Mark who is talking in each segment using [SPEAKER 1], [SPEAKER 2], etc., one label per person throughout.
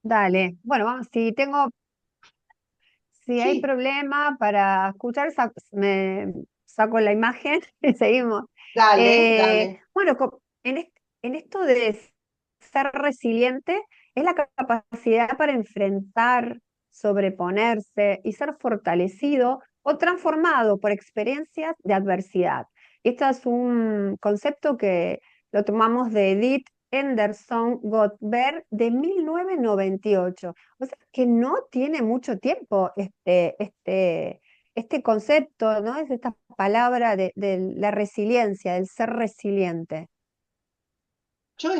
[SPEAKER 1] Dale. Bueno, si hay
[SPEAKER 2] Sí,
[SPEAKER 1] problema para escuchar, me saco la imagen y seguimos.
[SPEAKER 2] dale, dale.
[SPEAKER 1] Bueno, en esto de ser resiliente, es la capacidad para enfrentar, sobreponerse y ser fortalecido o transformado por experiencias de adversidad. Este es un concepto que lo tomamos de Edith Anderson Gottberg de 1998. O sea que no tiene mucho tiempo este concepto, ¿no? Es esta palabra de la resiliencia, del ser resiliente.
[SPEAKER 2] Yo,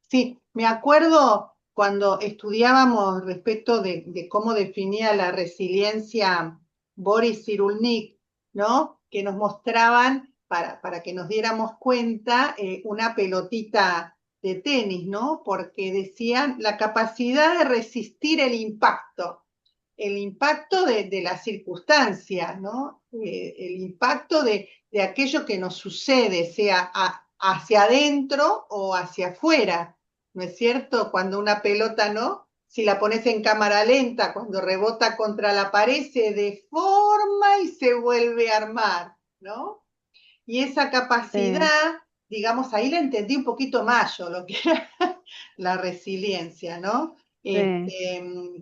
[SPEAKER 2] sí, me acuerdo cuando estudiábamos respecto de cómo definía la resiliencia Boris Cyrulnik, ¿no? Que nos mostraban, para que nos diéramos cuenta, una pelotita de tenis, ¿no? Porque decían la capacidad de resistir el impacto de la circunstancia, ¿no? El impacto de aquello que nos sucede, sea hacia adentro o hacia afuera, ¿no es cierto? Cuando una pelota, ¿no? Si la pones en cámara lenta, cuando rebota contra la pared, se deforma y se vuelve a armar, ¿no? Y esa
[SPEAKER 1] Sí.
[SPEAKER 2] capacidad, digamos, ahí la entendí un poquito más yo, lo que era la resiliencia, ¿no?
[SPEAKER 1] Sí.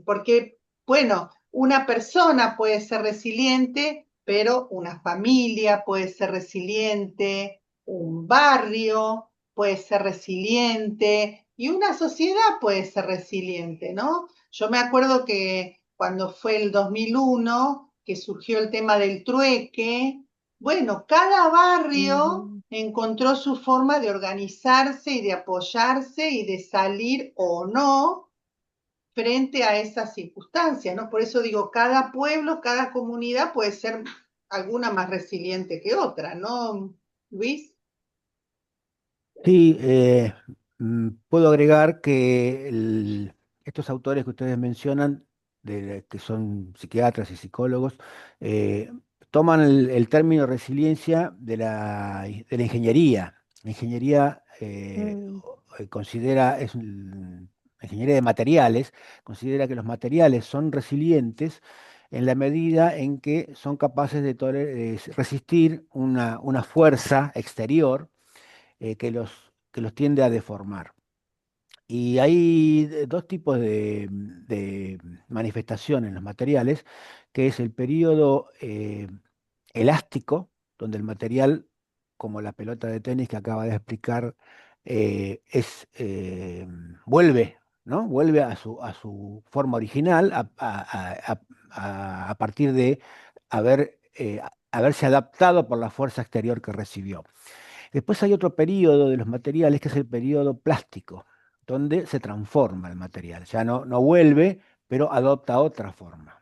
[SPEAKER 2] Porque, bueno, una persona puede ser resiliente, pero una familia puede ser resiliente, un barrio puede ser resiliente y una sociedad puede ser resiliente, ¿no? Yo me acuerdo que cuando fue el 2001, que surgió el tema del trueque, bueno, cada barrio
[SPEAKER 1] Ujú.
[SPEAKER 2] encontró su forma de organizarse y de apoyarse y de salir o no frente a esas circunstancias, ¿no? Por eso digo, cada pueblo, cada comunidad puede ser alguna más resiliente que otra, ¿no, Luis?
[SPEAKER 1] Sí.
[SPEAKER 3] Sí, puedo agregar que estos autores que ustedes mencionan, que son psiquiatras y psicólogos, eh, toman el término resiliencia de la ingeniería. La ingeniería
[SPEAKER 1] Mm.
[SPEAKER 3] considera, ingeniería de materiales, considera que los materiales son resilientes en la medida en que son capaces de resistir una fuerza exterior que los tiende a deformar. Y hay dos tipos de manifestación en los materiales, que es el periodo elástico, donde el material, como la pelota de tenis que acaba de explicar, vuelve, ¿no? Vuelve a su forma original a partir de haberse adaptado por la fuerza exterior que recibió. Después hay otro periodo de los materiales que es el periodo plástico, donde se transforma el material. Ya no vuelve, pero adopta otra forma.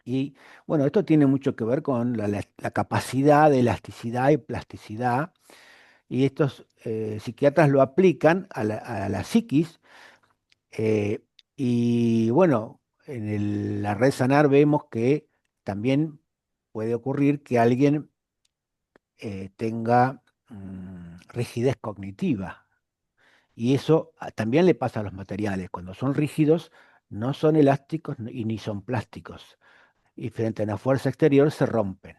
[SPEAKER 3] Y bueno, esto tiene mucho que ver con la capacidad de elasticidad y plasticidad. Y estos psiquiatras lo aplican a la psiquis. eh, y bueno, en la red Sanar vemos que también puede ocurrir que alguien tenga rigidez cognitiva. Y eso también le pasa a los materiales. Cuando son rígidos, no son elásticos y ni son plásticos. Y frente a una fuerza exterior se rompen.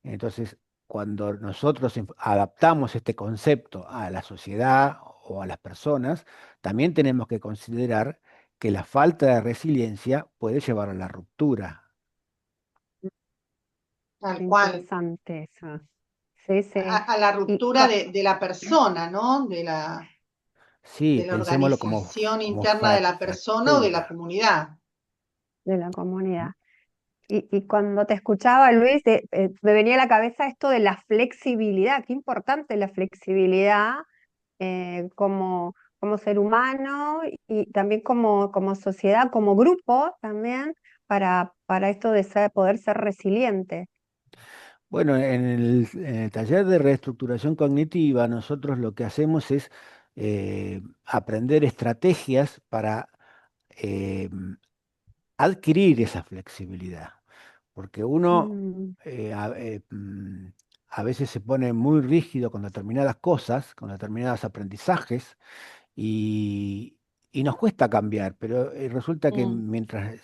[SPEAKER 3] Entonces, cuando nosotros adaptamos este concepto a la sociedad o a las personas, también tenemos que considerar que la falta de resiliencia puede llevar a la ruptura.
[SPEAKER 2] Tal cual,
[SPEAKER 1] Interesante eso. Sí, sí.
[SPEAKER 2] a la
[SPEAKER 1] Y
[SPEAKER 2] ruptura de la persona, ¿no?
[SPEAKER 3] Sí,
[SPEAKER 2] De la
[SPEAKER 3] pensémoslo como,
[SPEAKER 2] organización
[SPEAKER 3] como
[SPEAKER 2] interna de la persona o de la
[SPEAKER 3] fractura.
[SPEAKER 2] comunidad.
[SPEAKER 1] de la comunidad. Y cuando te escuchaba, Luis, me venía a la cabeza esto de la flexibilidad. Qué importante la flexibilidad como ser humano y también como sociedad, como grupo también, para esto de poder ser resiliente.
[SPEAKER 3] Bueno, en el taller de reestructuración cognitiva, nosotros lo que hacemos es aprender estrategias para eh, adquirir esa flexibilidad, porque uno
[SPEAKER 1] Mm.
[SPEAKER 3] a veces se pone muy rígido con determinadas cosas, con determinados aprendizajes, y, y nos cuesta cambiar, pero resulta que
[SPEAKER 2] Mm.
[SPEAKER 3] mientras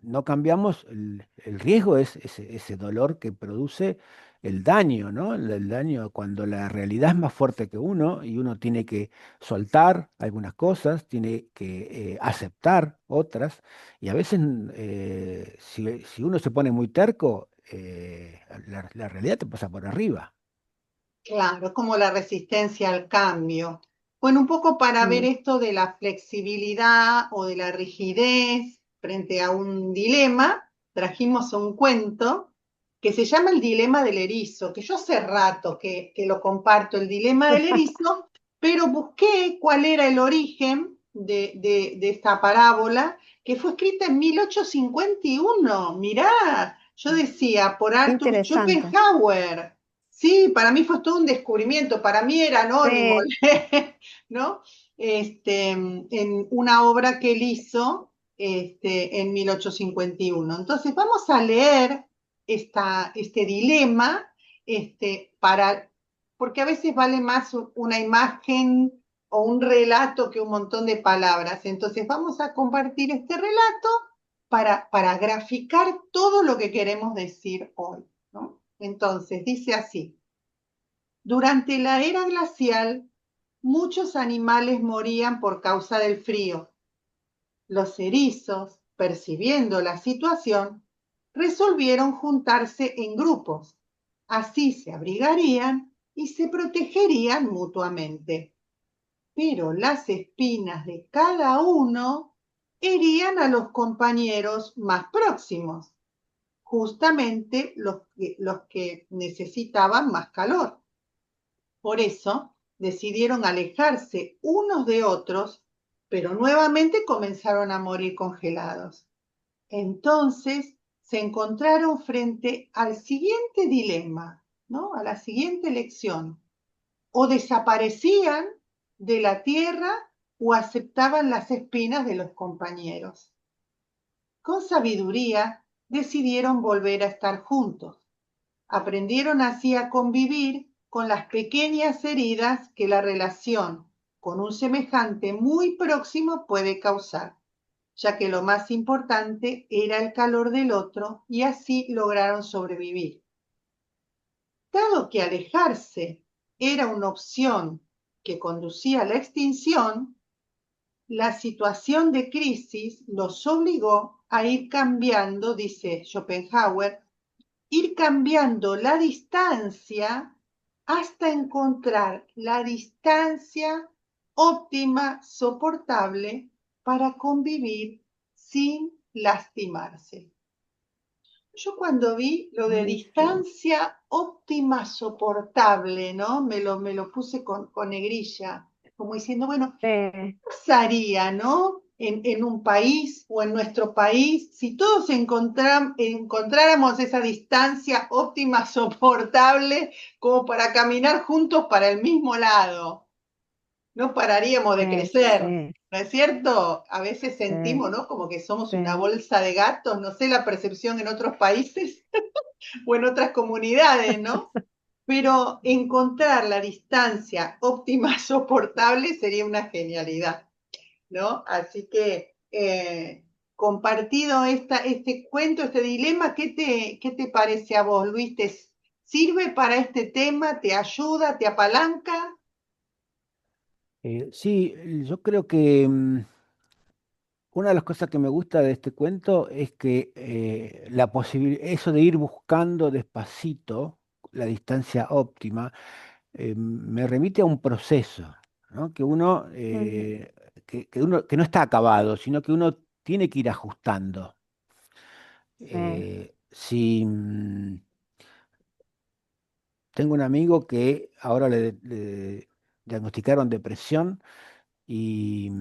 [SPEAKER 3] no cambiamos, el riesgo es ese dolor que produce el daño, ¿no? El daño cuando la realidad es más fuerte que uno y uno tiene que soltar algunas cosas, tiene que aceptar otras, y a veces si uno se pone muy terco, la realidad te pasa por arriba.
[SPEAKER 2] Claro, como la resistencia al cambio. Bueno, un poco para ver
[SPEAKER 1] Mm.
[SPEAKER 2] esto de la flexibilidad o de la rigidez frente a un dilema, trajimos un cuento que se llama El dilema del erizo, que yo hace rato que lo comparto, el dilema del erizo, pero busqué cuál era el origen de esta parábola, que fue escrita en 1851. Mirá, yo decía, por Arthur
[SPEAKER 1] Interesante.
[SPEAKER 2] Schopenhauer. Sí, para mí fue todo un descubrimiento, para mí era anónimo,
[SPEAKER 1] Sí,
[SPEAKER 2] ¿no? En una obra que él hizo en 1851. Entonces, vamos a leer este dilema porque a veces vale más una imagen o un relato que un montón de palabras. Entonces, vamos a compartir este relato para graficar todo lo que queremos decir hoy, ¿no? Entonces, dice así. Durante la era glacial, muchos animales morían por causa del frío. Los erizos, percibiendo la situación, resolvieron juntarse en grupos. Así se abrigarían y se protegerían mutuamente. Pero las espinas de cada uno herían a los compañeros más próximos, justamente los que necesitaban más calor. Por eso decidieron alejarse unos de otros, pero nuevamente comenzaron a morir congelados. Entonces se encontraron frente al siguiente dilema, ¿no? A la siguiente elección. O desaparecían de la tierra o aceptaban las espinas de los compañeros. Con sabiduría decidieron volver a estar juntos. Aprendieron así a convivir con las pequeñas heridas que la relación con un semejante muy próximo puede causar, ya que lo más importante era el calor del otro y así lograron sobrevivir. Dado que alejarse era una opción que conducía a la extinción, la situación de crisis los obligó a ir cambiando, dice Schopenhauer, ir cambiando la distancia hasta encontrar la distancia óptima soportable para convivir sin lastimarse. Yo cuando vi lo de
[SPEAKER 1] buenísimo.
[SPEAKER 2] distancia óptima soportable, ¿no? Me lo puse con negrilla, como diciendo, bueno,
[SPEAKER 1] Sí,
[SPEAKER 2] pasaría, ¿no? En un país o en nuestro país, si todos encontráramos esa distancia óptima, soportable, como para caminar juntos para el mismo lado, no pararíamos de crecer,
[SPEAKER 1] sí,
[SPEAKER 2] ¿no es cierto? A veces
[SPEAKER 1] sí,
[SPEAKER 2] sentimos, ¿no? Como que somos una
[SPEAKER 1] sí.
[SPEAKER 2] bolsa de gatos, no sé la percepción en otros países o en otras comunidades, ¿no? Pero encontrar la distancia óptima, soportable, sería una genialidad. ¿No? Así que compartido este cuento, este dilema, ¿qué te parece a vos, Luis? ¿Te sirve para este tema? ¿Te ayuda? ¿Te apalanca?
[SPEAKER 3] Sí, yo creo que una de las cosas que me gusta de este cuento es que eso de ir buscando despacito la distancia óptima, me remite a un proceso, ¿no?
[SPEAKER 1] Ujú.
[SPEAKER 3] Que no está acabado, sino que uno tiene que ir ajustando.
[SPEAKER 1] Sí.
[SPEAKER 3] Si tengo un amigo que ahora le diagnosticaron depresión y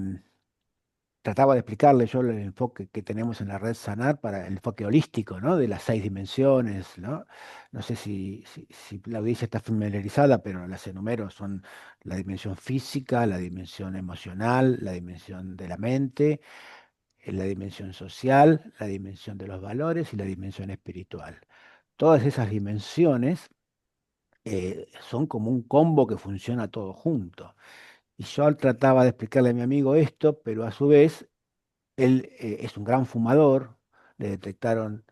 [SPEAKER 3] trataba de explicarle yo el enfoque que tenemos en la red Sanar para el enfoque holístico, ¿no? De las 6 dimensiones, ¿no? No sé si la audiencia está familiarizada, pero las enumero, son la dimensión física, la dimensión emocional, la dimensión de la mente, la dimensión social, la dimensión de los valores y la dimensión espiritual. Todas esas dimensiones son como un combo que funciona todo junto. Y yo trataba de explicarle a mi amigo esto, pero a su vez él es un gran fumador, le detectaron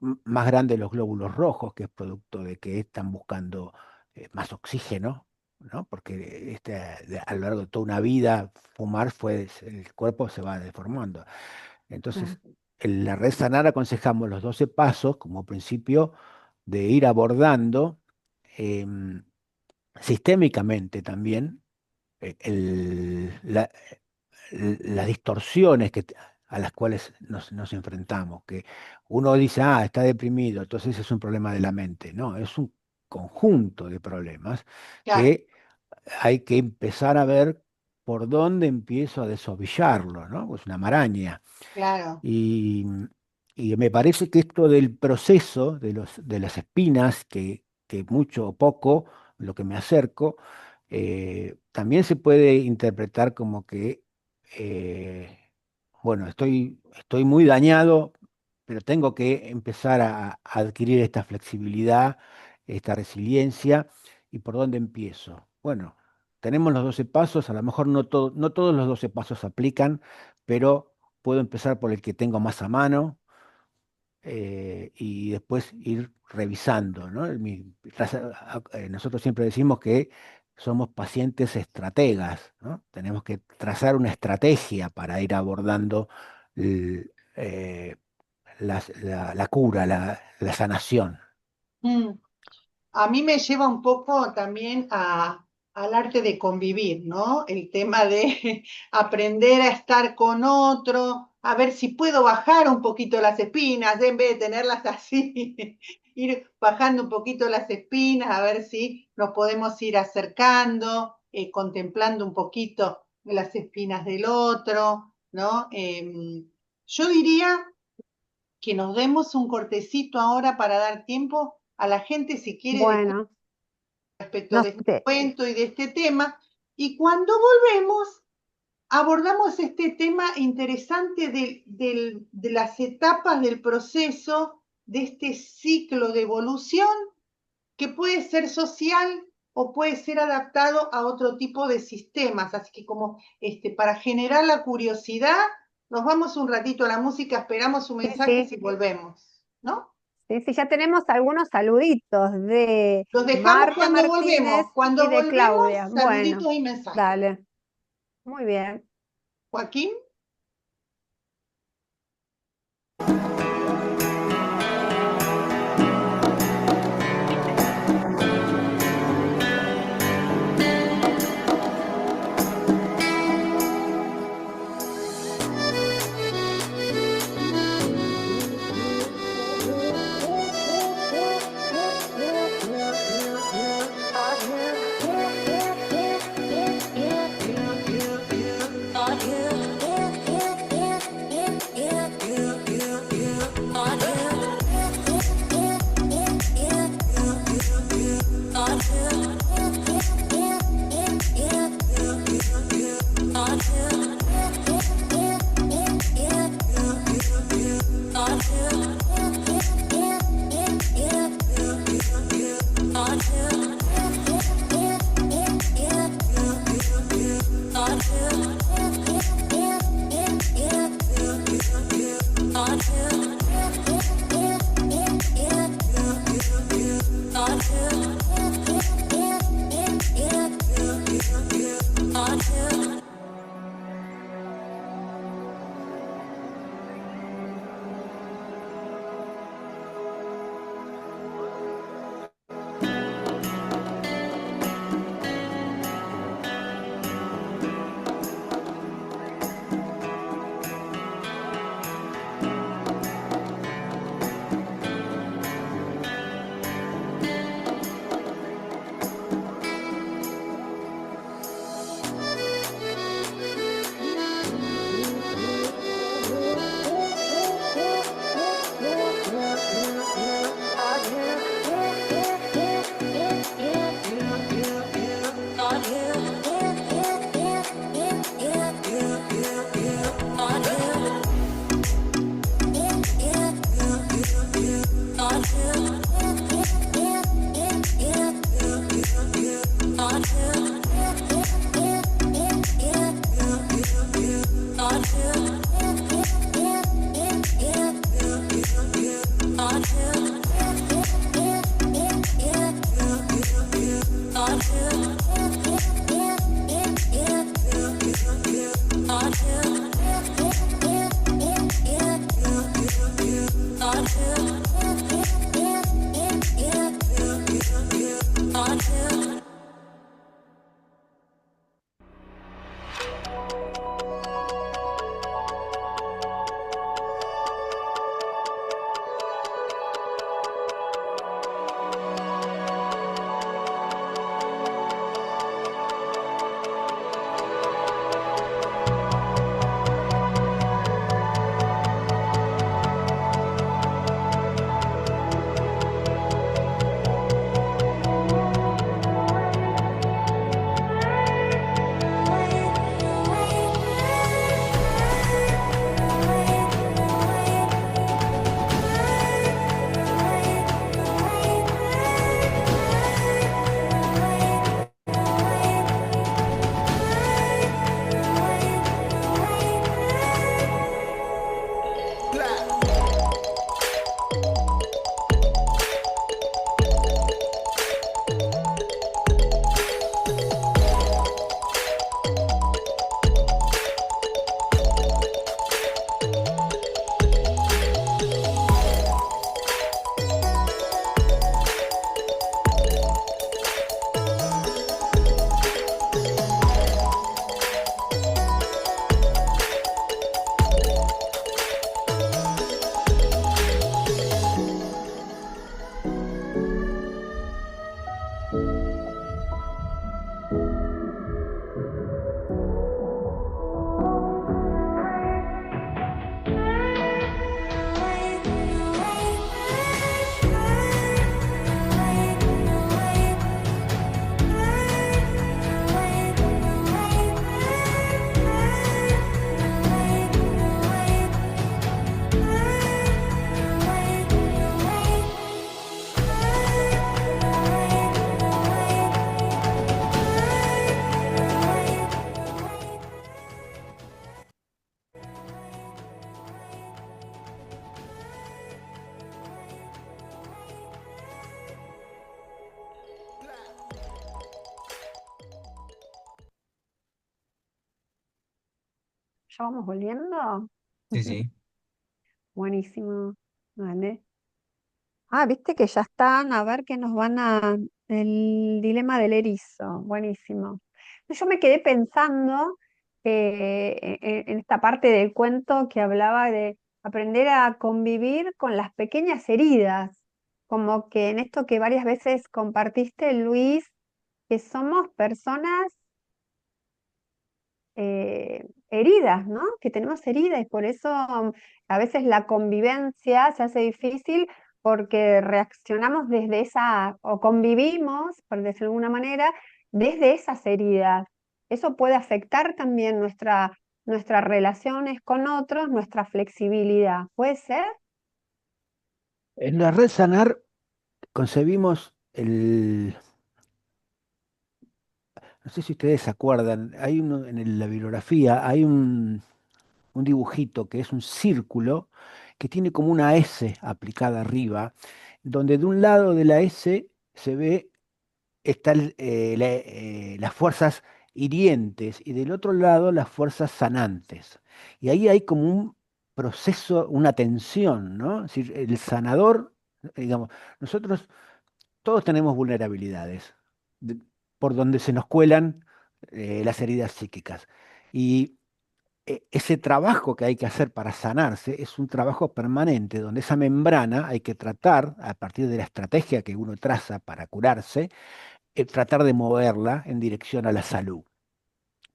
[SPEAKER 3] más grandes los glóbulos rojos, que es producto de que están buscando más oxígeno, ¿no? Porque a lo largo de toda una vida fumar el cuerpo se va deformando. Entonces, en la red Sanar aconsejamos los 12 pasos como principio de ir abordando em, sistémicamente también eh, el- la- las distorsiones a las cuales nos enfrentamos, que uno dice, ah, está deprimido, entonces es un problema de la mente. No, es un conjunto de problemas
[SPEAKER 2] Claro,
[SPEAKER 3] que hay que empezar a ver por dónde empiezo a desovillarlo, ¿no? Es una maraña.
[SPEAKER 2] claro.
[SPEAKER 3] Y, y me parece que esto del proceso de las espinas, que mucho o poco, lo que me acerco, también se puede interpretar como que, eh, bueno, estoy muy dañado, pero tengo que empezar a adquirir esta flexibilidad, esta resiliencia. ¿Y por dónde empiezo? Bueno, tenemos los 12 pasos, a lo mejor no todos los 12 pasos aplican, pero puedo empezar por el que tengo más a mano y después ir revisando, ¿no? Nosotros siempre decimos que somos pacientes estrategas, ¿no? Tenemos que trazar una estrategia para ir abordando l- eh, la cura, la sanación.
[SPEAKER 2] Mm. A mí me lleva un poco también al arte de convivir, ¿no? El tema de aprender a estar con otro, a ver si puedo bajar un poquito las espinas, en vez de tenerlas así, ir bajando un poquito las espinas, a ver si nos podemos ir acercando, contemplando un poquito las espinas del otro, ¿no? Yo diría que nos demos un cortecito ahora para dar tiempo a la gente si quiere decir
[SPEAKER 1] Bueno,
[SPEAKER 2] respecto
[SPEAKER 1] no
[SPEAKER 2] de este
[SPEAKER 1] sé,
[SPEAKER 2] cuento y de este tema. Y cuando volvemos, abordamos este tema interesante de las etapas del proceso, de este ciclo de evolución que puede ser social o puede ser adaptado a otro tipo de sistemas. Así que como para generar la curiosidad, nos vamos un ratito a la música, esperamos sus
[SPEAKER 1] sí,
[SPEAKER 2] mensajes
[SPEAKER 1] sí,
[SPEAKER 2] y volvemos, ¿no?
[SPEAKER 1] sí, sí, ya tenemos algunos saluditos de
[SPEAKER 2] Los dejamos
[SPEAKER 1] Marta
[SPEAKER 2] cuando
[SPEAKER 1] Martínez
[SPEAKER 2] volvemos.
[SPEAKER 1] y
[SPEAKER 2] Cuando
[SPEAKER 1] de
[SPEAKER 2] volvemos,
[SPEAKER 1] Claudia. Bueno,
[SPEAKER 2] saluditos y mensajes.
[SPEAKER 1] dale, muy bien.
[SPEAKER 2] Joaquín.
[SPEAKER 1] ¿Ya vamos volviendo?
[SPEAKER 4] Sí, sí.
[SPEAKER 1] Buenísimo. Vale. Ah, viste que ya están, a ver qué nos van a... El dilema del erizo. Buenísimo. Yo me quedé pensando en esta parte del cuento que hablaba de aprender a convivir con las pequeñas heridas, como que en esto que varias veces compartiste, Luis, que somos personas heridas, ¿no? Que tenemos heridas y por eso a veces la convivencia se hace difícil porque reaccionamos desde esa, o convivimos, por decirlo de alguna manera, desde esas heridas. Eso puede afectar también nuestras relaciones con otros, nuestra flexibilidad. ¿Puede ser?
[SPEAKER 3] En la red Sanar concebimos no sé si ustedes se acuerdan, en la bibliografía hay un dibujito que es un círculo que tiene como una S aplicada arriba, donde de un lado de la S se ve están las fuerzas hirientes y del otro lado las fuerzas sanantes. Y ahí hay como un proceso, una tensión, ¿no? Es decir, el sanador, digamos, nosotros todos tenemos vulnerabilidades de- por donde se nos cuelan las heridas psíquicas. Y ese trabajo que hay que hacer para sanarse es un trabajo permanente, donde esa membrana hay que tratar, a partir de la estrategia que uno traza para curarse, tratar de moverla en dirección a la salud.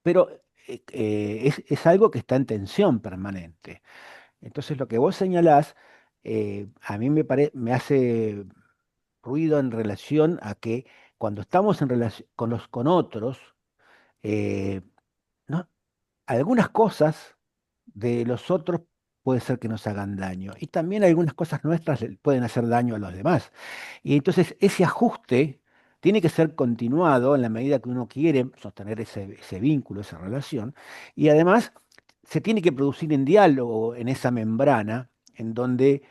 [SPEAKER 3] Pero es algo que está en tensión permanente. Entonces lo que vos señalás, a mí me hace ruido en relación a que cuando estamos en relación con otros, eh, ¿no? Algunas cosas de los otros puede ser que nos hagan daño y también algunas cosas nuestras le pueden hacer daño a los demás. Y entonces ese ajuste tiene que ser continuado en la medida que uno quiere sostener ese vínculo, esa relación, y además se tiene que producir en diálogo en esa membrana en donde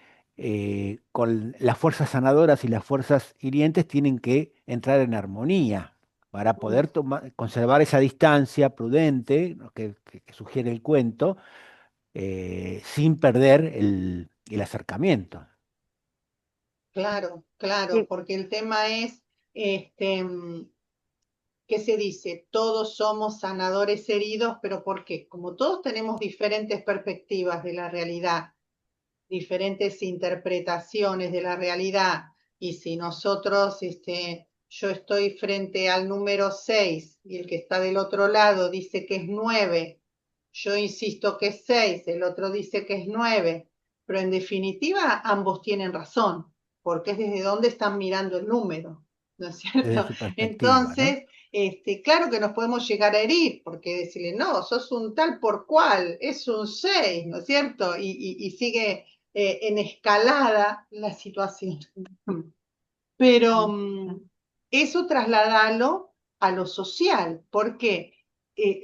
[SPEAKER 3] con las fuerzas sanadoras y las fuerzas hirientes tienen que entrar en armonía para poder conservar esa distancia prudente, ¿no? que sugiere el cuento, sin perder el acercamiento.
[SPEAKER 2] Claro,
[SPEAKER 1] Sí,
[SPEAKER 2] claro, porque el tema es, este, ¿qué se dice? Todos somos sanadores heridos, pero ¿por qué? Como todos tenemos diferentes perspectivas de la realidad, diferentes interpretaciones de la realidad, y si nosotros, yo estoy frente al número 6 y el que está del otro lado dice que es 9, yo insisto que es 6, el otro dice que es 9, pero en definitiva ambos tienen razón, porque es desde donde están mirando el número, ¿no es
[SPEAKER 3] Desde
[SPEAKER 2] cierto?
[SPEAKER 3] su perspectiva, ¿no?
[SPEAKER 2] Entonces, claro que nos podemos llegar a herir, porque decirle, no, sos un tal por cual, es un 6, ¿no es cierto? Y sigue en escalada la situación. Pero eso trasladalo a lo social, porque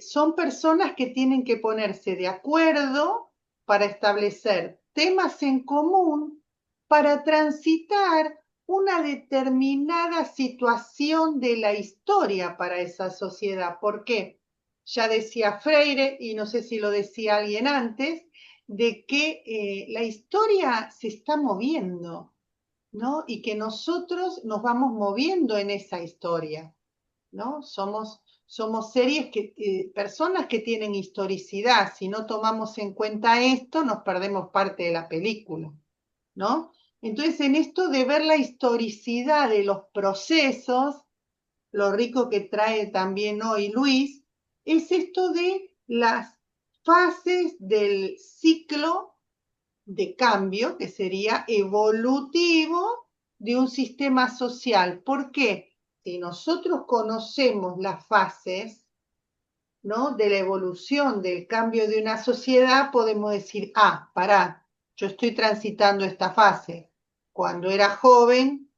[SPEAKER 2] son personas que tienen que ponerse de acuerdo para establecer temas en común para transitar una determinada situación de la historia para esa sociedad. ¿Por qué? Ya decía Freire, y no sé si lo decía alguien antes, de que la historia se está moviendo, ¿no? Y que nosotros nos vamos moviendo en esa historia, ¿no? Somos personas que tienen historicidad. Si no tomamos en cuenta esto, nos perdemos parte de la película, ¿no? Entonces, en esto de ver la historicidad de los procesos, lo rico que trae también hoy Luis, es esto de las fases del ciclo de cambio, que sería evolutivo de un sistema social. ¿Por qué? Si nosotros conocemos las fases, ¿no? De la evolución, del cambio de una sociedad, podemos decir, ah, pará, yo estoy transitando esta fase. Cuando era joven,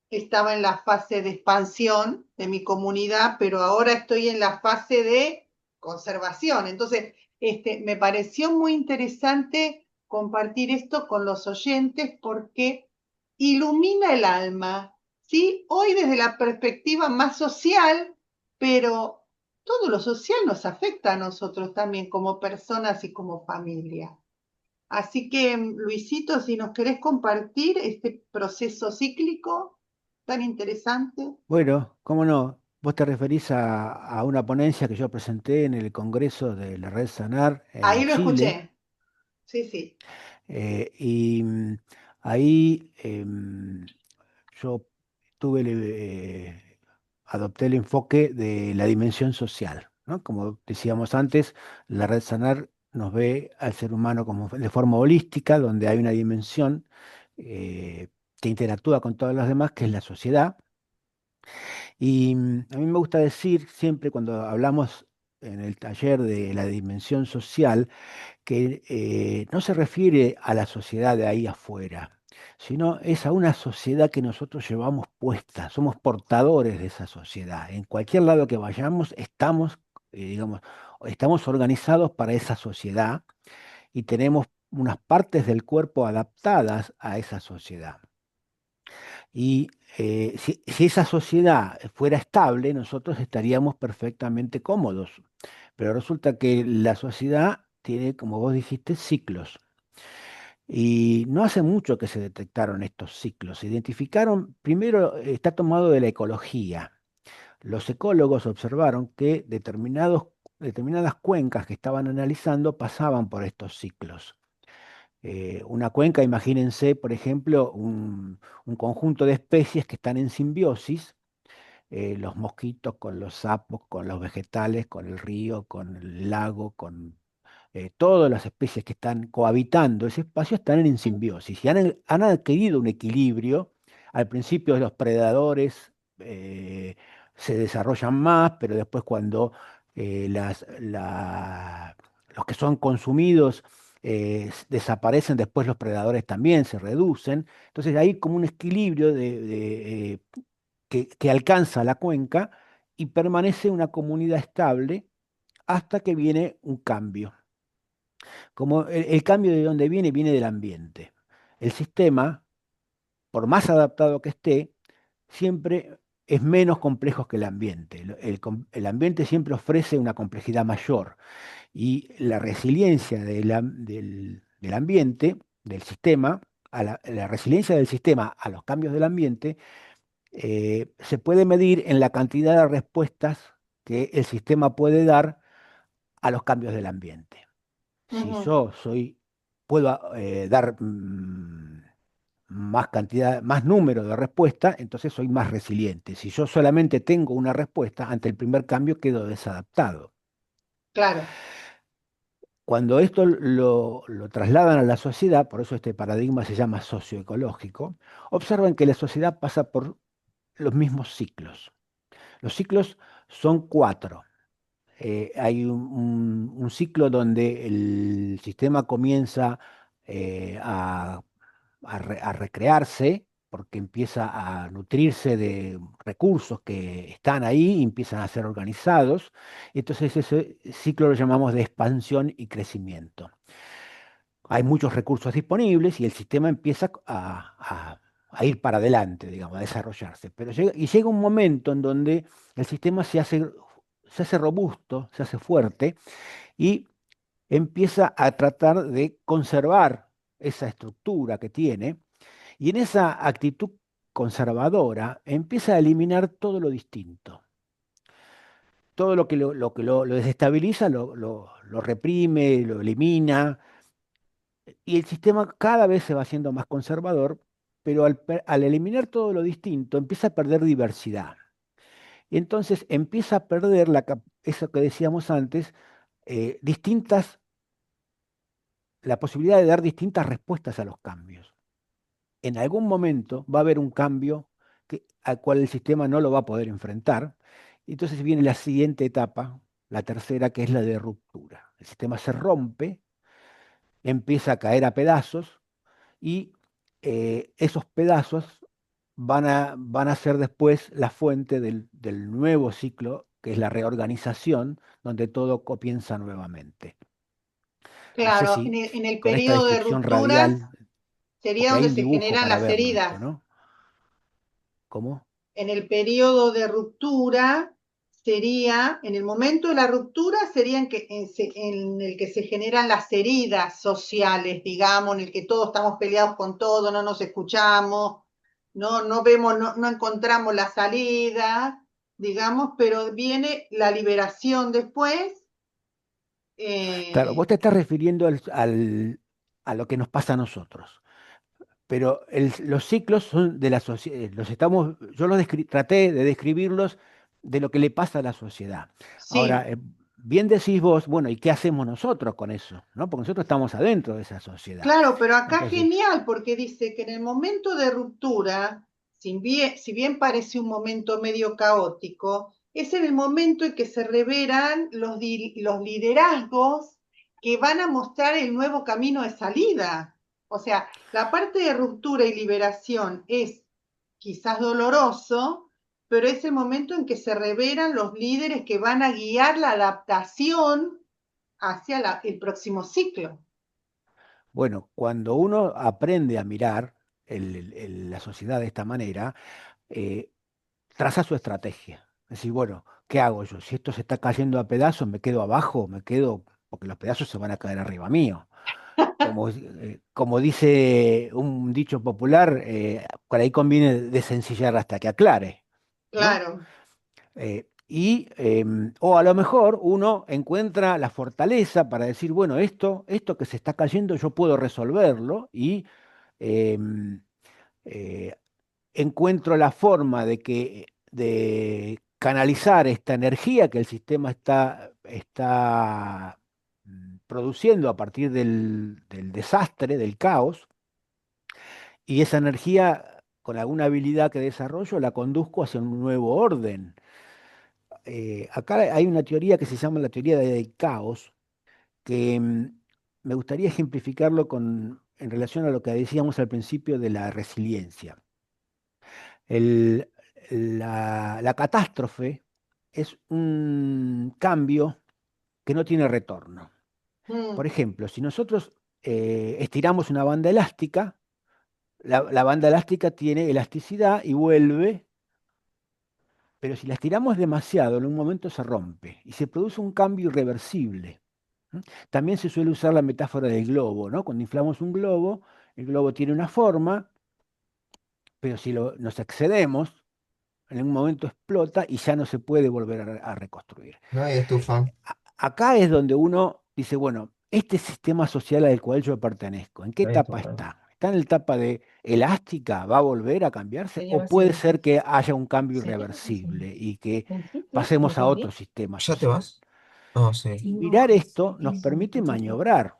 [SPEAKER 2] estaba en la fase de expansión de mi comunidad, pero ahora estoy en la fase de conservación. Entonces, me pareció muy interesante compartir esto con los oyentes porque ilumina el alma, ¿sí? Hoy desde la perspectiva más social, pero todo lo social nos afecta a nosotros también como personas y como familia. Así que, Luisito, si nos querés compartir este proceso cíclico tan interesante.
[SPEAKER 3] Bueno, cómo no, vos te referís a una ponencia que yo presenté en el Congreso de la Red Sanar en
[SPEAKER 2] Ahí lo
[SPEAKER 3] Chile.
[SPEAKER 2] escuché. Sí, sí.
[SPEAKER 3] Y ahí yo tuve, adopté el enfoque de la dimensión social, ¿no? Como decíamos antes, la Red Sanar nos ve al ser humano como de forma holística, donde hay una dimensión eh, que interactúa con todas las demás, que es la sociedad. Y a mí me gusta decir siempre cuando hablamos en el taller de la dimensión social, que no se refiere a la sociedad de ahí afuera, sino es a una sociedad que nosotros llevamos puesta, somos portadores de esa sociedad. En cualquier lado que vayamos, estamos, digamos, estamos organizados para esa sociedad y tenemos unas partes del cuerpo adaptadas a esa sociedad. Y si esa sociedad fuera estable, nosotros estaríamos perfectamente cómodos. Pero resulta que la sociedad tiene, como vos dijiste, ciclos. Y no hace mucho que se detectaron estos ciclos. Se identificaron, primero está tomado de la ecología. Los ecólogos observaron que determinadas cuencas que estaban analizando pasaban por estos ciclos. Una cuenca, imagínense, por ejemplo, un conjunto de especies que están en simbiosis, los mosquitos con los sapos, con los vegetales, con el río, con el lago, con todas las especies que están cohabitando ese espacio están en simbiosis y han adquirido un equilibrio. Al principio los predadores se desarrollan más, pero después cuando los que son consumidos desaparecen, después los predadores también se reducen. Entonces hay como un equilibrio que alcanza la cuenca y permanece una comunidad estable hasta que viene un cambio. Como el cambio de dónde viene, viene del ambiente. El sistema, por más adaptado que esté, siempre es menos complejo que el ambiente. El ambiente siempre ofrece una complejidad mayor y la resiliencia del ambiente, del sistema, la resiliencia del sistema a los cambios del ambiente, se puede medir en la cantidad de respuestas que el sistema puede dar a los cambios del ambiente. Si
[SPEAKER 2] Ujú.
[SPEAKER 3] yo puedo dar más cantidad, más número de respuesta, entonces soy más resiliente. Si yo solamente tengo una respuesta, ante el primer cambio quedo desadaptado.
[SPEAKER 2] Claro.
[SPEAKER 3] Cuando esto lo trasladan a la sociedad, por eso este paradigma se llama socioecológico, observan que la sociedad pasa por los mismos ciclos. Los ciclos son cuatro. Hay un ciclo donde el sistema comienza a recrearse porque empieza a nutrirse de recursos que están ahí y empiezan a ser organizados. Entonces ese ciclo lo llamamos de expansión y crecimiento. Hay muchos recursos disponibles y el sistema empieza a ir para adelante, digamos, a desarrollarse. Pero llega un momento en donde el sistema se hace robusto, se hace fuerte y empieza a tratar de conservar esa estructura que tiene y en esa actitud conservadora empieza a eliminar todo lo distinto. Todo lo que lo desestabiliza lo reprime, lo elimina, y el sistema cada vez se va haciendo más conservador, pero al eliminar todo lo distinto empieza a perder diversidad. Y entonces empieza a perder eso que decíamos antes, distintas, la posibilidad de dar distintas respuestas a los cambios. En algún momento va a haber un cambio al cual el sistema no lo va a poder enfrentar. Y entonces viene la siguiente etapa, la tercera, que es la de ruptura. El sistema se rompe, empieza a caer a pedazos y esos pedazos van a ser después la fuente del nuevo ciclo, que es la reorganización, donde todo comienza nuevamente. No sé
[SPEAKER 2] Claro,
[SPEAKER 3] si
[SPEAKER 2] en el
[SPEAKER 3] con esta
[SPEAKER 2] periodo de
[SPEAKER 3] descripción
[SPEAKER 2] rupturas
[SPEAKER 3] radial,
[SPEAKER 2] sería
[SPEAKER 3] porque hay
[SPEAKER 2] donde
[SPEAKER 3] un
[SPEAKER 2] se
[SPEAKER 3] dibujo
[SPEAKER 2] generan
[SPEAKER 3] para
[SPEAKER 2] las
[SPEAKER 3] verlo esto,
[SPEAKER 2] heridas.
[SPEAKER 3] ¿no? ¿Cómo?
[SPEAKER 2] En el periodo de ruptura sería, en el momento de la ruptura, sería en el que se generan las heridas sociales, digamos, en el que todos estamos peleados con todo, no nos escuchamos, no vemos, no encontramos la salida, digamos, pero viene la liberación después.
[SPEAKER 3] Claro, vos
[SPEAKER 2] eh,
[SPEAKER 3] te estás refiriendo a lo que nos pasa a nosotros. Pero los ciclos son de la sociedad, yo traté de describirlos de lo que le pasa a la sociedad.
[SPEAKER 2] sí,
[SPEAKER 3] Ahora, bien decís vos, bueno, ¿y qué hacemos nosotros con eso? ¿No? Porque nosotros estamos adentro de esa sociedad.
[SPEAKER 2] claro, pero acá
[SPEAKER 3] Entonces,
[SPEAKER 2] genial, porque dice que en el momento de ruptura, si bien parece un momento medio caótico, es en el momento en que se revelan los liderazgos que van a mostrar el nuevo camino de salida. O sea, la parte de ruptura y liberación es quizás doloroso, pero es el momento en que se revelan los líderes que van a guiar la adaptación hacia el próximo ciclo.
[SPEAKER 3] bueno, cuando uno aprende a mirar la sociedad de esta manera, eh, traza su estrategia. Es decir, bueno, ¿qué hago yo? Si esto se está cayendo a pedazos, ¿me quedo abajo? ¿Me quedo? Porque los pedazos se van a caer arriba mío. Como dice un dicho popular, por ahí conviene desencillar hasta que aclare, ¿no?
[SPEAKER 2] Claro.
[SPEAKER 3] O a lo mejor uno encuentra la fortaleza para decir, bueno, esto que se está cayendo yo puedo resolverlo y em, eh, encuentro la forma de canalizar esta energía que el sistema está produciendo a partir del desastre, del caos, y esa energía, con alguna habilidad que desarrollo, la conduzco hacia un nuevo orden. Acá hay una teoría que se llama la teoría del caos, que me gustaría ejemplificarlo en relación a lo que decíamos al principio de la resiliencia. El- la catástrofe es un cambio que no tiene retorno. Por
[SPEAKER 2] Mm,
[SPEAKER 3] ejemplo, si nosotros estiramos una banda elástica, la banda elástica tiene elasticidad y vuelve, pero si la estiramos demasiado, en un momento se rompe y se produce un cambio irreversible. ¿M? También se suele usar la metáfora del globo, ¿no? Cuando inflamos un globo, el globo tiene una forma, pero si nos excedemos, en un momento explota y ya no se puede volver a reconstruir.
[SPEAKER 4] No hay estufa.
[SPEAKER 3] Acá es donde uno dice, bueno, este sistema social al cual yo pertenezco, ¿en qué
[SPEAKER 4] No hay
[SPEAKER 3] etapa
[SPEAKER 4] estufa.
[SPEAKER 3] está? ¿Está en la etapa de elástica? ¿Va a volver a cambiarse?
[SPEAKER 4] Se llama
[SPEAKER 3] ¿O
[SPEAKER 4] así
[SPEAKER 3] puede
[SPEAKER 4] el
[SPEAKER 3] ser
[SPEAKER 4] estufa.
[SPEAKER 3] que haya un cambio
[SPEAKER 4] Sí, ¿qué estás haciendo?
[SPEAKER 3] irreversible y que
[SPEAKER 4] ¿Un sitio? ¿Me
[SPEAKER 3] pasemos a
[SPEAKER 4] puedes
[SPEAKER 3] otro
[SPEAKER 4] ir?
[SPEAKER 3] sistema
[SPEAKER 4] ¿Ya te
[SPEAKER 3] social?
[SPEAKER 4] vas? Ah, sí.
[SPEAKER 3] Y
[SPEAKER 4] No,
[SPEAKER 3] mirar esto nos
[SPEAKER 4] es un
[SPEAKER 3] permite
[SPEAKER 4] poquito.
[SPEAKER 3] maniobrar.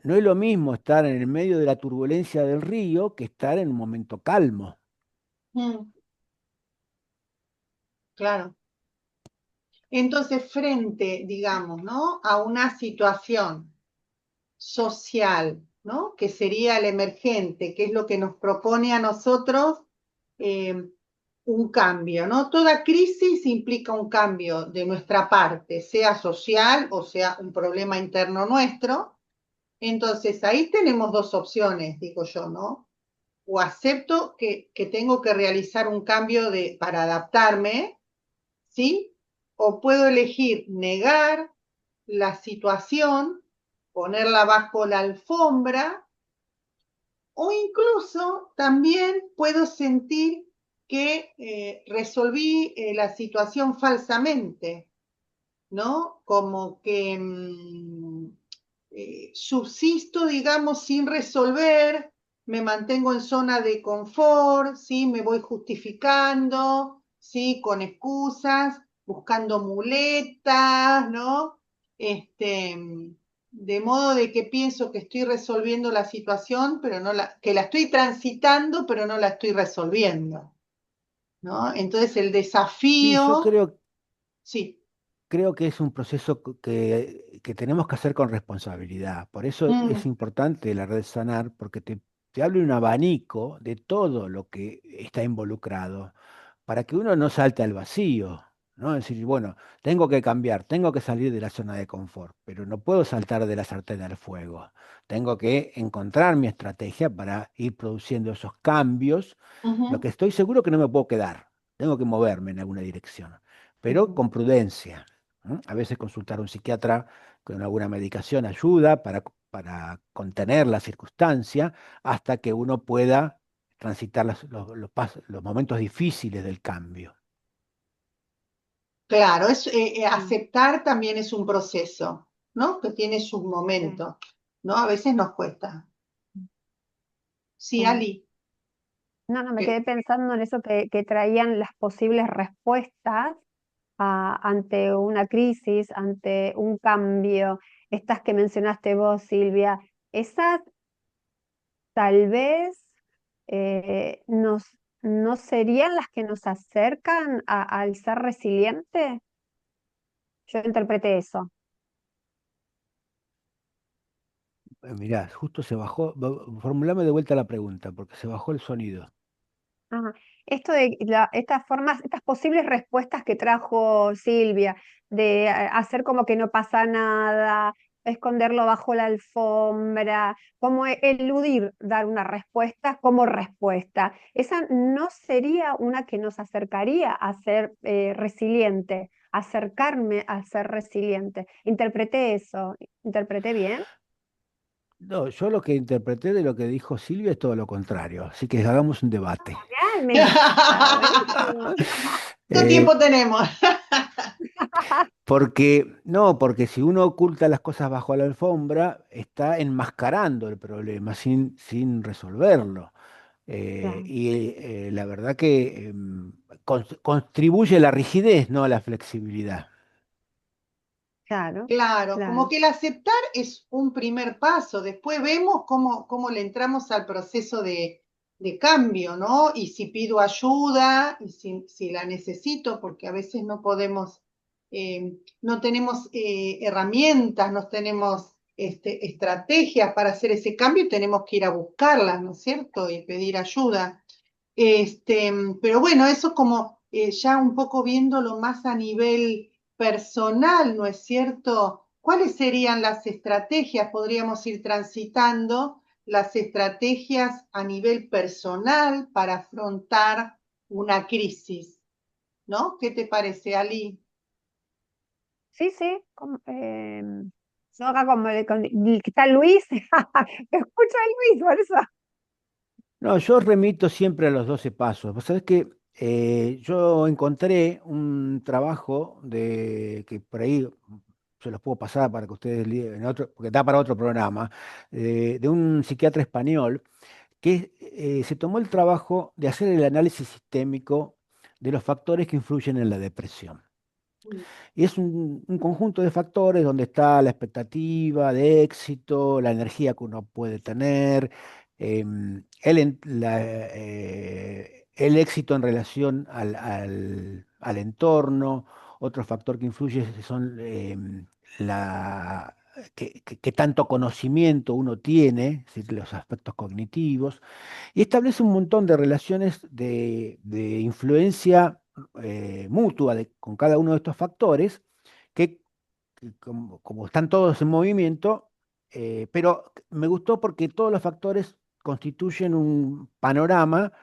[SPEAKER 3] No es lo mismo estar en el medio de la turbulencia del río que estar en un momento calmo.
[SPEAKER 2] mm, claro. Entonces, frente, digamos, ¿no? A una situación social, ¿no? Que sería el emergente, que es lo que nos propone a nosotros eh, un cambio, ¿no? Toda crisis implica un cambio de nuestra parte, sea social o sea un problema interno nuestro. Entonces, ahí tenemos dos opciones, digo yo, ¿no? O acepto que tengo que realizar un cambio para adaptarme, ¿sí? O puedo elegir negar la situación, ponerla bajo la alfombra, o incluso también puedo sentir que resolví la situación falsamente, ¿no? Como que subsisto, digamos, sin resolver, me mantengo en zona de confort, ¿sí? Me voy justificando, ¿sí? Con excusas, buscando muletas, ¿no? Este, de modo de que pienso que estoy resolviendo la situación, pero que la estoy transitando, pero no la estoy resolviendo, ¿no? Entonces el
[SPEAKER 3] Sí, yo
[SPEAKER 2] desafío,
[SPEAKER 3] creo
[SPEAKER 2] sí,
[SPEAKER 3] que es un proceso que tenemos que hacer con responsabilidad. Por eso es
[SPEAKER 2] mm,
[SPEAKER 3] importante la red Sanar, porque te abre un abanico de todo lo que está involucrado, para que uno no salte al vacío, ¿no? Es decir, bueno, tengo que cambiar, tengo que salir de la zona de confort, pero no puedo saltar de la sartén al fuego. Tengo que encontrar mi estrategia para ir produciendo esos cambios. Lo
[SPEAKER 2] ujú,
[SPEAKER 3] que estoy seguro que no me puedo quedar, tengo que moverme en alguna dirección. pero con prudencia. A veces consultar a un psiquiatra con alguna medicación ayuda para contener la circunstancia hasta que uno pueda transitar los momentos difíciles del cambio.
[SPEAKER 2] Claro,
[SPEAKER 1] Mm,
[SPEAKER 2] aceptar también es un proceso, ¿no? Que tiene sus
[SPEAKER 1] sí,
[SPEAKER 2] momentos, ¿no? A veces nos cuesta. Sí,
[SPEAKER 1] sí.
[SPEAKER 2] Ali.
[SPEAKER 1] No, no, me
[SPEAKER 2] que-
[SPEAKER 1] quedé pensando en eso que traían las posibles respuestas ante una crisis, ante un cambio, estas que mencionaste vos, Silvia, esas tal vez nos, no serían las que nos acercan al ser resiliente. Yo interpreté eso.
[SPEAKER 3] Mirá, justo se bajó, formulame de vuelta la pregunta, porque se bajó el sonido.
[SPEAKER 1] Ajá. Esto de estas formas, estas posibles respuestas que trajo Silvia, de hacer como que no pasa nada, esconderlo bajo la alfombra, como eludir dar una respuesta como respuesta. Esa no sería una que nos acercaría a ser resiliente, acercarme a ser resiliente. Interpreté eso, ¿interpreté bien?
[SPEAKER 3] No, yo lo que interpreté de lo que dijo Silvia es todo lo contrario, así que hagamos un debate.
[SPEAKER 1] Ay, me encanta, buenísimo.
[SPEAKER 2] ¿Cuánto
[SPEAKER 3] Eh,
[SPEAKER 2] tiempo tenemos?
[SPEAKER 3] porque si uno oculta las cosas bajo la alfombra, está enmascarando el problema sin resolverlo.
[SPEAKER 1] Claro,
[SPEAKER 3] La verdad que contribuye a la rigidez, no a la flexibilidad.
[SPEAKER 1] claro,
[SPEAKER 2] Claro, como
[SPEAKER 1] claro.
[SPEAKER 2] que el aceptar es un primer paso, después vemos cómo le entramos al proceso de cambio, ¿no? Y si pido ayuda, y si la necesito, porque a veces no podemos, no tenemos herramientas, no tenemos estrategias para hacer ese cambio y tenemos que ir a buscarlas, ¿no es cierto? Y pedir ayuda. Este, pero bueno, eso como ya un poco viéndolo más a nivel personal, ¿no es cierto? ¿Cuáles serían las estrategias? Podríamos ir transitando las estrategias a nivel personal para afrontar una crisis, ¿no? ¿Qué te parece, Ali?
[SPEAKER 1] Sí, sí. No, acá como que está Luis. Escucho a Luis, por eso.
[SPEAKER 3] No, yo remito siempre a los 12 pasos. Vos sabés que yo encontré un trabajo que por ahí se los puedo pasar para que ustedes en otro, porque da para otro programa, de un psiquiatra español que se tomó el trabajo de hacer el análisis sistémico de los factores que influyen en la depresión. Y es un conjunto de factores donde está la expectativa de éxito, la energía que uno puede tener, el éxito en relación al entorno. Otro factor que influye son qué tanto conocimiento uno tiene, es decir, los aspectos cognitivos, y establece un montón de relaciones de influencia mutua con cada uno de estos factores, que como están todos en movimiento, pero me gustó porque todos los factores constituyen un panorama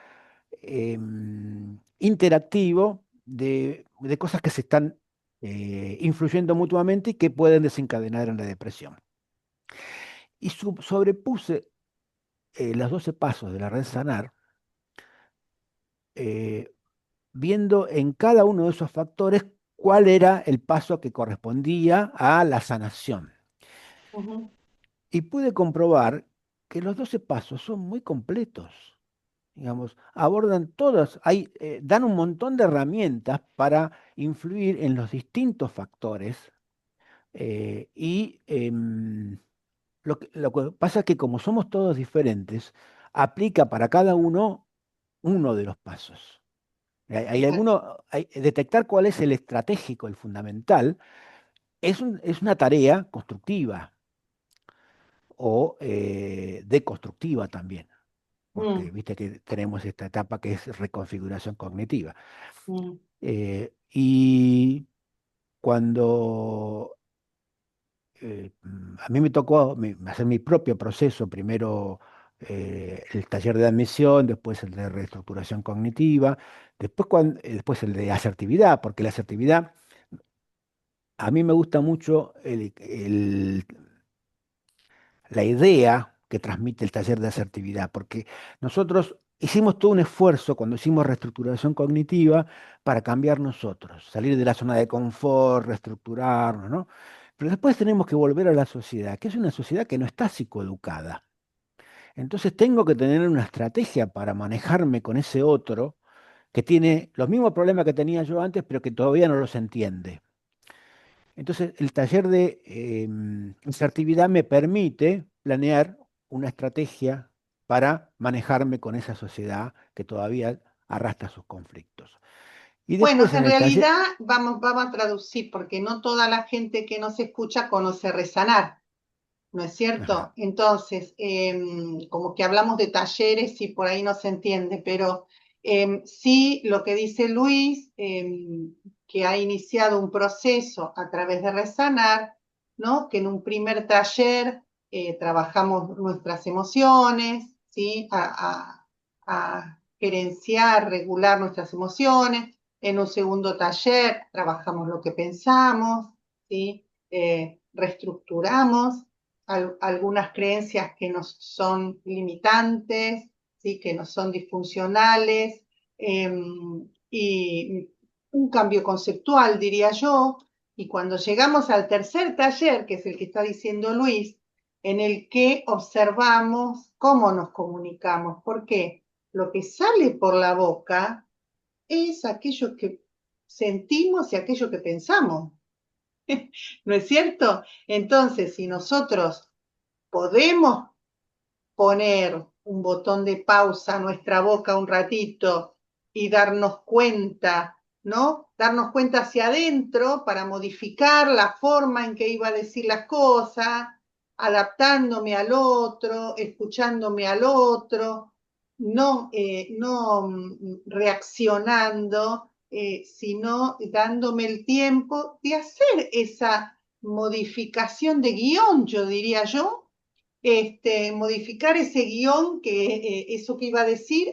[SPEAKER 3] interactivo de cosas que se están influyendo mutuamente y que pueden desencadenar en la depresión. Y sobrepuse los 12 pasos de la red Sanar, eh, viendo en cada uno de esos factores cuál era el paso que correspondía a la sanación.
[SPEAKER 2] Ujú.
[SPEAKER 3] Y pude comprobar que los 12 pasos son muy completos. Digamos, abordan todas, dan un montón de herramientas para influir en los distintos factores. Lo que pasa es que como somos todos diferentes, aplica para cada uno de los pasos. Detectar cuál es el estratégico, el fundamental, es una tarea constructiva o deconstructiva también, porque
[SPEAKER 2] Mm,
[SPEAKER 3] viste que tenemos esta etapa que es reconfiguración cognitiva.
[SPEAKER 2] mm,
[SPEAKER 3] Y cuando a mí me tocó hacer mi propio proceso, primero el taller de admisión, después el de reestructuración cognitiva, después el de asertividad, porque la asertividad, a mí me gusta mucho la idea que transmite el taller de asertividad, porque nosotros hicimos todo un esfuerzo cuando hicimos reestructuración cognitiva para cambiar nosotros, salir de la zona de confort, reestructurarnos, ¿no? Pero después tenemos que volver a la sociedad, que es una sociedad que no está psicoeducada. Entonces tengo que tener una estrategia para manejarme con ese otro que tiene los mismos problemas que tenía yo antes, pero que todavía no los entiende. Entonces, el taller de asertividad me permite planear una estrategia para manejarme con esa sociedad que todavía arrastra sus conflictos. Y
[SPEAKER 2] Bueno,
[SPEAKER 3] después en
[SPEAKER 2] en
[SPEAKER 3] el taller,
[SPEAKER 2] realidad vamos a traducir, porque no toda la gente que nos escucha conoce Resanar, ¿no es
[SPEAKER 3] ajá,
[SPEAKER 2] cierto? Entonces, como que hablamos de talleres y por ahí no se entiende, pero sí lo que dice Luis, que ha iniciado un proceso a través de Resanar, ¿no? Que en un primer taller trabajamos nuestras emociones, ¿sí? A gerenciar, regular nuestras emociones. En un segundo taller trabajamos lo que pensamos, ¿sí? Reestructuramos algunas creencias que nos son limitantes, ¿sí? Que nos son disfuncionales, y un cambio conceptual, diría yo. Y cuando llegamos al tercer taller, que es el que está diciendo Luis, en el que observamos cómo nos comunicamos, porque lo que sale por la boca es aquello que sentimos y aquello que pensamos. ¿No es cierto? Entonces, si nosotros podemos poner un botón de pausa a nuestra boca un ratito y darnos cuenta, ¿no? Darnos cuenta hacia adentro para modificar la forma en que iba a decir las cosas, adaptándome al otro, escuchándome al otro, no reaccionando, sino dándome el tiempo de hacer esa modificación de guión, yo diría yo, modificar ese guión, eso que iba a decir,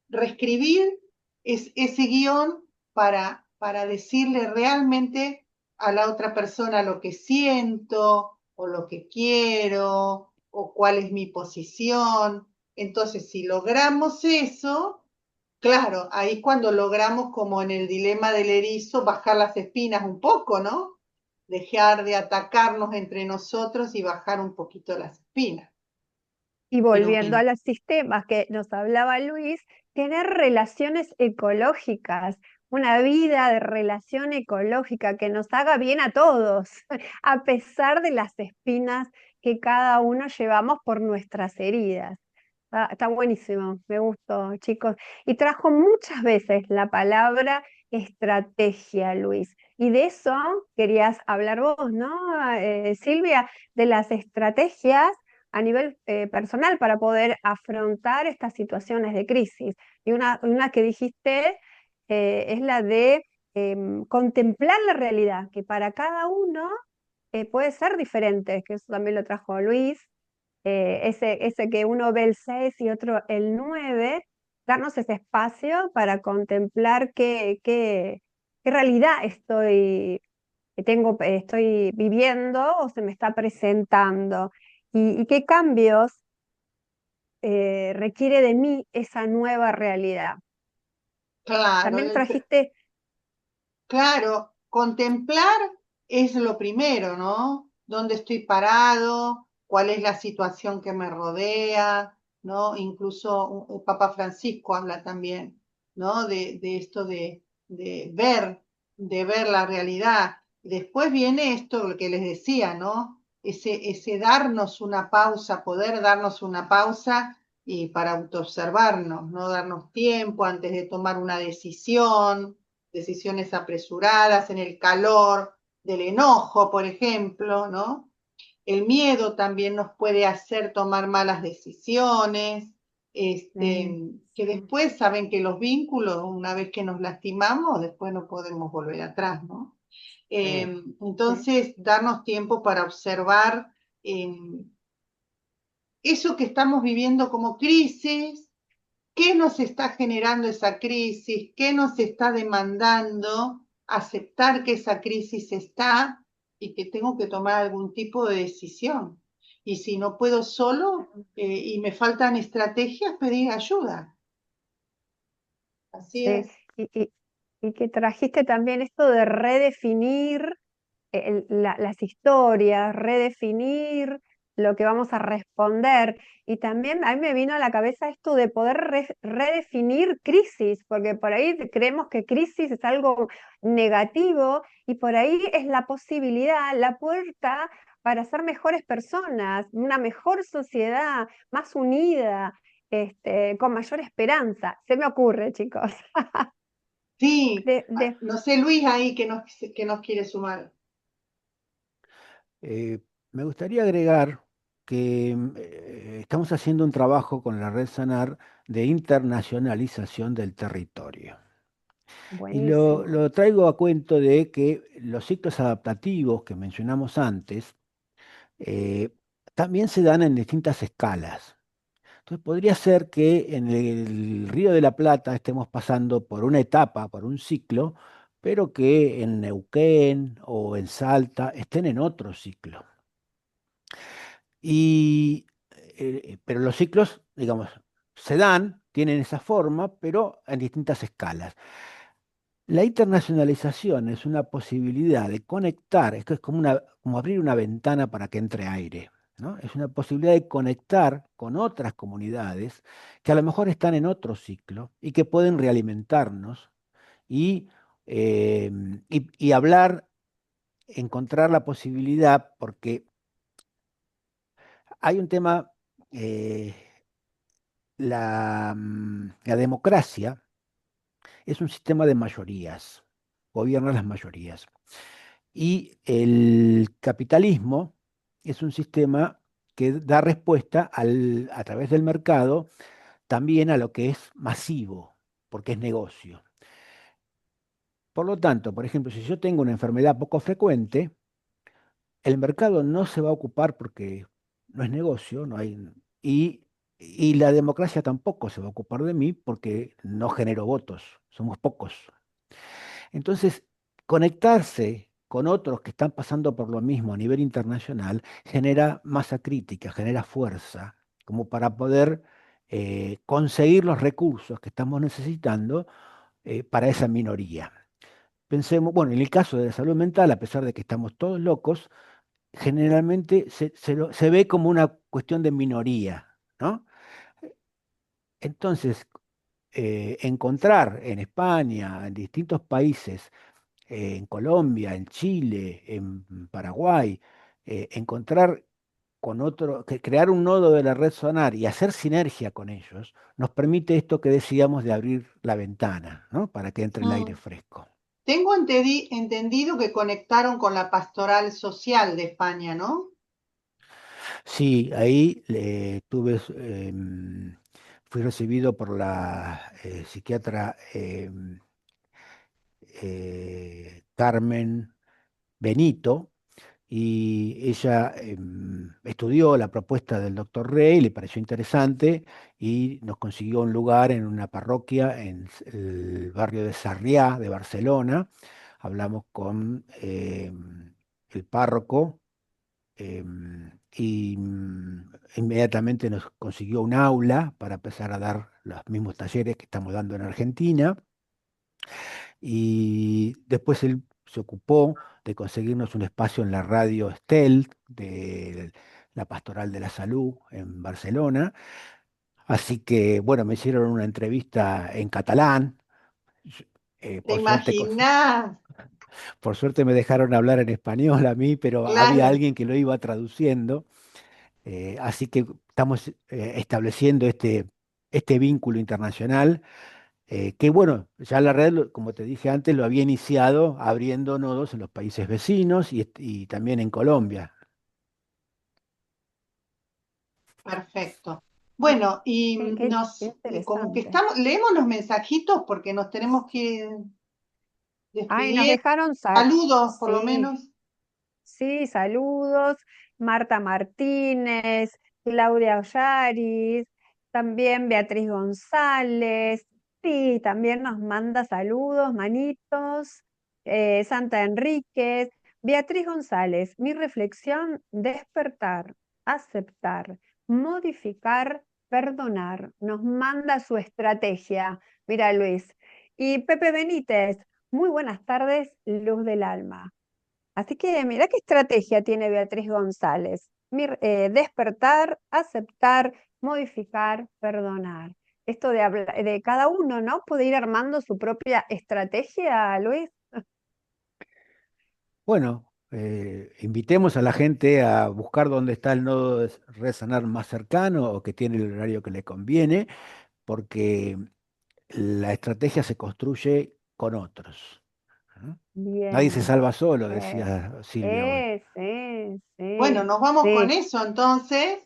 [SPEAKER 2] reescribir ese guión para decirle realmente a la otra persona lo que siento o lo que quiero o cuál es mi posición. Entonces, si logramos eso, claro, ahí cuando logramos, como en el dilema del erizo, bajar las espinas un poco, ¿no? Dejar de atacarnos entre nosotros y bajar un poquito las espinas.
[SPEAKER 1] Y
[SPEAKER 2] Pero
[SPEAKER 1] volviendo a los sistemas que nos hablaba Luis, tener relaciones ecológicas, una vida de relación ecológica que nos haga bien a todos, a pesar de las espinas que cada uno llevamos por nuestras heridas. Está buenísimo, me gustó, chicos. Y trajo muchas veces la palabra estrategia, Luis. Y de eso querías hablar vos, ¿no, Silvia? De las estrategias a nivel personal para poder afrontar estas situaciones de crisis. Y una que dijiste es la de contemplar la realidad, que para cada uno puede ser diferente, que eso también lo trajo Luis, ese que uno ve el 6 y otro el 9, darnos ese espacio para contemplar qué realidad estoy viviendo o se me está presentando y qué cambios requiere de mí esa nueva realidad.
[SPEAKER 2] claro,
[SPEAKER 1] También trajiste,
[SPEAKER 2] claro, contemplar es lo primero, ¿no? ¿Dónde estoy parado? ¿Cuál es la situación que me rodea? ¿No? Incluso el Papa Francisco habla también, ¿no? De esto de ver la realidad. Después viene esto, lo que les decía, ¿no? Ese darnos una pausa, poder darnos una pausa y para autoobservarnos, ¿no? Darnos tiempo antes de tomar una decisión, decisiones apresuradas, en el calor del enojo, por ejemplo, ¿no? El miedo también nos puede hacer tomar malas decisiones, que
[SPEAKER 1] sí,
[SPEAKER 2] después saben que los vínculos, una vez que nos lastimamos, después no podemos volver atrás, ¿no?
[SPEAKER 3] sí.
[SPEAKER 1] sí,
[SPEAKER 2] Entonces, darnos tiempo para observar, eh, eso que estamos viviendo como crisis, qué nos está generando esa crisis, qué nos está demandando, aceptar que esa crisis está y que tengo que tomar algún tipo de decisión. Y si no puedo solo y me faltan estrategias, pedir ayuda. Así
[SPEAKER 1] Sí,
[SPEAKER 2] es.
[SPEAKER 1] y que trajiste también esto de redefinir las historias, redefinir lo que vamos a responder. Y también a mí me vino a la cabeza esto de poder redefinir crisis, porque por ahí creemos que crisis es algo negativo y por ahí es la posibilidad, la puerta para ser mejores personas, una mejor sociedad, más unida, con mayor esperanza. Se me ocurre, chicos.
[SPEAKER 2] Sí,
[SPEAKER 1] De, de-
[SPEAKER 2] no sé, Luis, ahí que nos quiere sumar.
[SPEAKER 3] Eh, Me gustaría agregar que estamos haciendo un trabajo con la red Sanar de internacionalización del territorio. Y
[SPEAKER 1] Buenísimo.
[SPEAKER 3] lo traigo a cuento de que los ciclos adaptativos que mencionamos antes eh, también se dan en distintas escalas. Entonces podría ser que en el Río de la Plata estemos pasando por una etapa, por un ciclo, pero que en Neuquén o en Salta estén en otro ciclo. Y, pero los ciclos, digamos, se dan, tienen esa forma, pero en distintas escalas. La internacionalización es una posibilidad de conectar, esto es como, como abrir una ventana para que entre aire, ¿no? Es una posibilidad de conectar con otras comunidades que a lo mejor están en otro ciclo y que pueden realimentarnos y, eh, y hablar, encontrar la posibilidad, porque hay un tema, eh, la democracia es un sistema de mayorías, gobierna las mayorías. Y el capitalismo es un sistema que da respuesta a través del mercado también a lo que es masivo, porque es negocio. Por lo tanto, por ejemplo, si yo tengo una enfermedad poco frecuente, el mercado no se va a ocupar porque no es negocio, no hay, y la democracia tampoco se va a ocupar de mí porque no genero votos, somos pocos. Entonces, conectarse con otros que están pasando por lo mismo a nivel internacional genera masa crítica, genera fuerza, como para poder conseguir los recursos que estamos necesitando para esa minoría. Pensemos, bueno, en el caso de la salud mental, a pesar de que estamos todos locos, generalmente se ve como una cuestión de minoría, ¿no? Entonces, encontrar en España, en distintos países, en Colombia, en Chile, en Paraguay, encontrar con otro, crear un nodo de la red Sonar y hacer sinergia con ellos, nos permite esto que decíamos de abrir la ventana, ¿no? Para que entre el aire
[SPEAKER 2] Mm.
[SPEAKER 3] fresco.
[SPEAKER 2] Tengo entendido que conectaron con la pastoral social de España, ¿no?
[SPEAKER 3] Sí, ahí fui recibido por la psiquiatra Carmen Benito, y ella estudió la propuesta del doctor Rey, le pareció interesante y nos consiguió un lugar en una parroquia en el barrio de Sarriá de Barcelona. Hablamos con el párroco y inmediatamente nos consiguió un aula para empezar a dar los mismos talleres que estamos dando en Argentina. Y después él se ocupó de conseguirnos un espacio en la radio Estel de la Pastoral de la Salud en Barcelona. Así que, bueno, me hicieron una entrevista en catalán. Yo-
[SPEAKER 2] ¿Te
[SPEAKER 3] por suerte,
[SPEAKER 2] imaginás?
[SPEAKER 3] por suerte me dejaron hablar en español a mí, pero había
[SPEAKER 2] Claro,
[SPEAKER 3] alguien que lo iba traduciendo. Así que estamos estableciendo este vínculo internacional que bueno, ya la red, como te dije antes, lo había iniciado abriendo nodos en los países vecinos y también en Colombia.
[SPEAKER 2] perfecto. Bueno, y
[SPEAKER 1] Qué
[SPEAKER 2] como que
[SPEAKER 1] interesante.
[SPEAKER 2] estamos, leemos los mensajitos porque nos tenemos que ir
[SPEAKER 1] Ay, nos
[SPEAKER 2] despidiendo.
[SPEAKER 1] dejaron,
[SPEAKER 2] Saludos, por lo
[SPEAKER 1] sí,
[SPEAKER 2] menos.
[SPEAKER 1] sí, saludos. Marta Martínez, Claudia Ollaris, también Beatriz González, sí, también nos manda saludos, manitos, Santa Enríquez, Beatriz González, mi reflexión, despertar, aceptar, modificar, perdonar, nos manda su estrategia, mira Luis. Y Pepe Benítez, muy buenas tardes, luz del alma. Así que mira qué estrategia tiene Beatriz González. Despertar, aceptar, modificar, perdonar. Esto de cada uno, ¿no? Puede ir armando su propia estrategia, Luis.
[SPEAKER 3] Bueno, invitemos a la gente a buscar dónde está el nodo de resonar más cercano o que tiene el horario que le conviene, porque la estrategia se construye con otros. ¿No? Nadie se
[SPEAKER 1] Bien.
[SPEAKER 3] salva solo,
[SPEAKER 1] Eh,
[SPEAKER 3] decía Silvia hoy.
[SPEAKER 1] sí,
[SPEAKER 2] Bueno,
[SPEAKER 1] sí,
[SPEAKER 2] nos vamos con
[SPEAKER 1] sí.
[SPEAKER 2] eso entonces.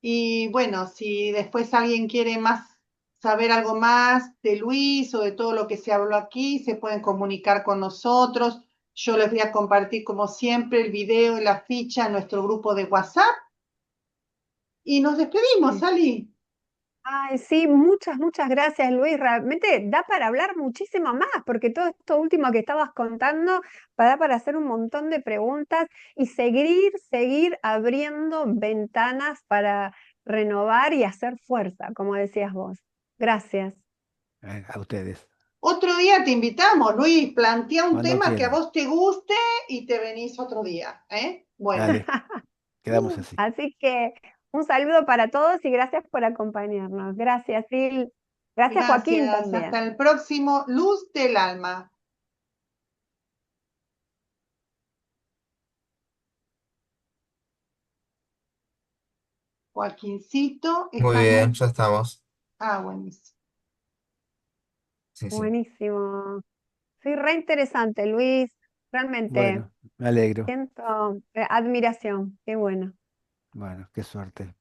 [SPEAKER 2] Y bueno, si después alguien quiere saber algo más de Luis o de todo lo que se habló aquí, se pueden comunicar con nosotros. Yo les voy a compartir, como siempre, el video y la ficha en nuestro grupo de WhatsApp. Y nos despedimos,
[SPEAKER 1] Sí.
[SPEAKER 2] Ali.
[SPEAKER 1] Ay, sí, muchas gracias, Luis. Realmente da para hablar muchísimo más, porque todo esto último que estabas contando da para hacer un montón de preguntas y seguir abriendo ventanas para renovar y hacer fuerza, como decías vos. Gracias.
[SPEAKER 3] A ustedes,
[SPEAKER 2] Otro día te invitamos, Luis. Plantea un
[SPEAKER 3] cuando
[SPEAKER 2] tema que a
[SPEAKER 3] quieran.
[SPEAKER 2] vos te guste y te venís otro día, ¿eh? Bueno,
[SPEAKER 3] Dale, quedamos así.
[SPEAKER 1] Así que un saludo para todos y gracias por acompañarnos. Gracias, Sil. Gracias, Joaquín,
[SPEAKER 2] gracias.
[SPEAKER 1] también.
[SPEAKER 2] Hasta el próximo Luz del Alma. Joaquincito,
[SPEAKER 4] Muy bien,
[SPEAKER 2] estamos.
[SPEAKER 4] ya estamos.
[SPEAKER 2] Ah, buenísimo.
[SPEAKER 4] Sí, sí.
[SPEAKER 1] Buenísimo. Sí, re interesante, Luis. Realmente
[SPEAKER 3] Bueno, me alegro.
[SPEAKER 1] siento admiración. Qué bueno.
[SPEAKER 3] Bueno, qué suerte.